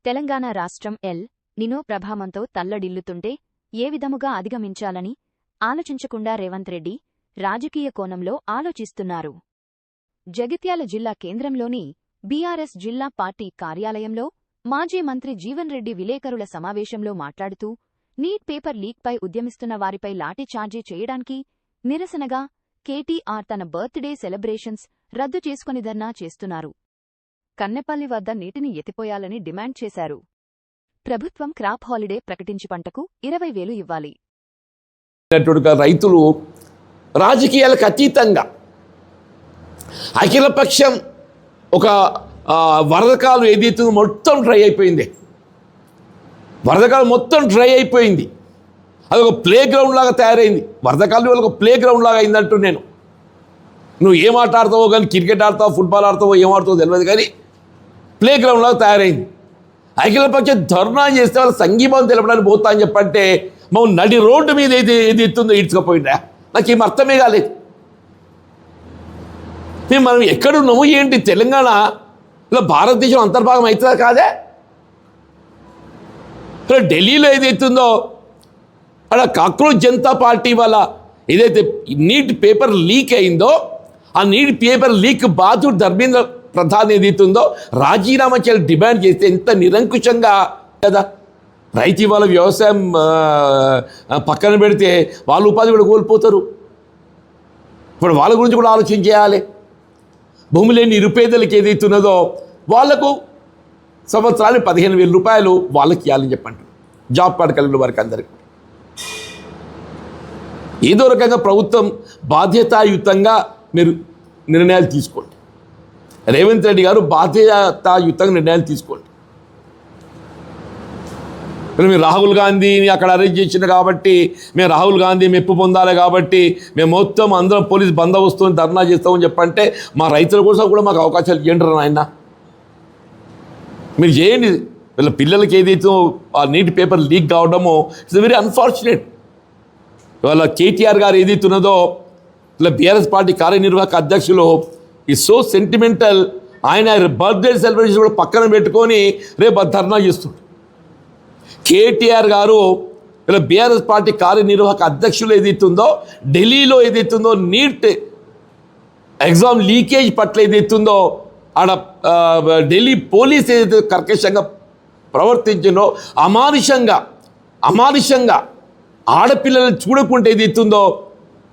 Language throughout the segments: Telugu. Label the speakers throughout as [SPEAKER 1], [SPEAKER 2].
[SPEAKER 1] తెలంగాణ రాష్ట్రం నినో ప్రభావంతో తల్లడిల్లుతుంటే ఏ విధముగా అధిగమించాలని ఆలోచించకుండా రేవంత్ రెడ్డి రాజకీయ కోణంలో ఆలోచిస్తున్నారు. జగిత్యాల జిల్లా కేంద్రంలోని బీఆర్ఎస్ జిల్లా పార్టీ కార్యాలయంలో మాజీ మంత్రి జీవన్ రెడ్డి విలేకరుల సమావేశంలో మాట్లాడుతూ నీట్ పేపర్ లీక్పై ఉద్యమిస్తున్న వారిపై లాఠీచార్జీ చేయడానికి నిరసనగా కేటీఆర్ తన బర్త్డే సెలబ్రేషన్స్ రద్దు చేసుకుని ధర్నా చేస్తున్నారు. కన్నెపల్లి వద్ద నీటిని ఎత్తిపోయాలని డిమాండ్ చేశారు. ప్రభుత్వం క్రాప్ హాలిడే ప్రకటించి పంటకు 20,000 ఇవ్వాలి.
[SPEAKER 2] రైతులు రాజకీయాలకు అతీతంగా అఖిలపక్షం ఒక వరదకాలం ఏదైతుందో మొత్తం డ్రై అయిపోయింది. వరదకాలం మొత్తం డ్రై అయిపోయింది. అది ఒక ప్లే గ్రౌండ్ లాగా తయారైంది. వరదకాలం వల్ల ఒక ప్లే గ్రౌండ్ లాగా అయిందంటూ నేను నువ్వు ఏం ఆట ఆడతావో కానీ క్రికెట్ ఆడతావో ఫుట్బాల్ ఆడతావో ఏం ఆడతావో తెలియదు కానీ ప్లే గ్రౌండ్ లాగా తయారైంది. అఖిలపక్షం ధర్నా చేస్తే వాళ్ళ సంఘీభావం తెలపడానికి పోతా అని చెప్పంటే మనం నడి రోడ్డు మీద ఏది ఎత్తుందో ఈడ్చుకపోయిందా నాకేం అర్థమే కాలేదు. మనం ఎక్కడున్నాము ఏంటి తెలంగాణ ఇలా భారతదేశం అంతర్భాగం అవుతుందా కాదే? ఢిల్లీలో ఏదైతుందో అక్కడ కాక్రోచ్ జనతా పార్టీ వల్ల ఏదైతే నీట్ పేపర్ లీక్ అయిందో ఆ నీట్ పేపర్ లీక్ బాధ్యుడు ధర్మేంద్ర ప్రధాన్ ఏదైతుందో రాజీనామా చేయాలి డిమాండ్ చేస్తే ఎంత నిరంకుశంగా కదా. రైతు ఇవాళ వ్యవసాయం పక్కన పెడితే వాళ్ళ ఉపాధి కూడా కోల్పోతారు. ఇప్పుడు వాళ్ళ గురించి కూడా ఆలోచన చేయాలి. భూమి లేని నిరుపేదలకు ఏదైతున్నదో వాళ్లకు సంవత్సరానికి 15,000 రూపాయలు వాళ్ళకి ఇవ్వాలని చెప్పంటారు. జాబ్ కార్డు కలిగిన వారికి అందరికీ ఏదో రకంగా ప్రభుత్వం బాధ్యతాయుతంగా మీరు నిర్ణయాలు తీసుకోండి. రేవంత్ రెడ్డి గారు బాధ్యతాయుతంగా నిర్ణయాలు తీసుకోండి. మీరు రాహుల్ గాంధీని అక్కడ అరెస్ట్ చేసిన కాబట్టి మేము రాహుల్ గాంధీ మెప్పు పొందాలి కాబట్టి మేము మొత్తం అందరం పోలీస్ బందోబస్తుని ధర్నా చేస్తామని చెప్పంటే మా రైతుల కోసం కూడా మాకు అవకాశాలు ఇవ్వండి నాయన. మీరు చేయండి. వీళ్ళ పిల్లలకి ఏదైతే ఆ నీటి పేపర్ లీక్ కావడమో ఇట్స్ వెరీ అన్ఫార్చునేట్. ఇవాళ కేటీఆర్ గారు ఏదైతున్నదో ఇలా బీఆర్ఎస్ పార్టీ కార్యనిర్వాహక అధ్యక్షులు ఈ సో సెంటిమెంటల్ ఆయన బర్త్డే సెలబ్రేషన్ కూడా పక్కన పెట్టుకొని రేపు ధర్నా చేస్తుంటారు. కేటీఆర్ గారు ఇలా బీఆర్ఎస్ పార్టీ కార్యనిర్వాహక అధ్యక్షులు ఏదైతుందో ఢిల్లీలో ఏదైతుందో నీట్ ఎగ్జామ్ లీకేజ్ పట్ల ఏదైతుందో ఆడ ఢిల్లీ పోలీస్ ఏదైతే కర్కశంగా ప్రవర్తించిందో అమానుషంగా ఆడపిల్లలను చూడకుండా ఏదైతుందో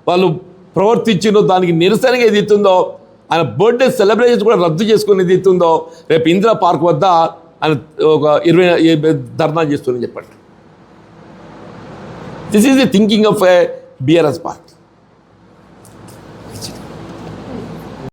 [SPEAKER 2] వాళ్ళు ప్రవర్తించిందో దానికి నిరసనగా ఏదైతుందో ఆయన బర్త్డే సెలబ్రేషన్స్ కూడా రద్దు చేసుకుని ఏదైతుందో రేపు ఇందిరా పార్క్ వద్ద ఆయన ఒక 20 ధర్నా చేస్తుందని చెప్పండి. This is the thinking of A BRS party.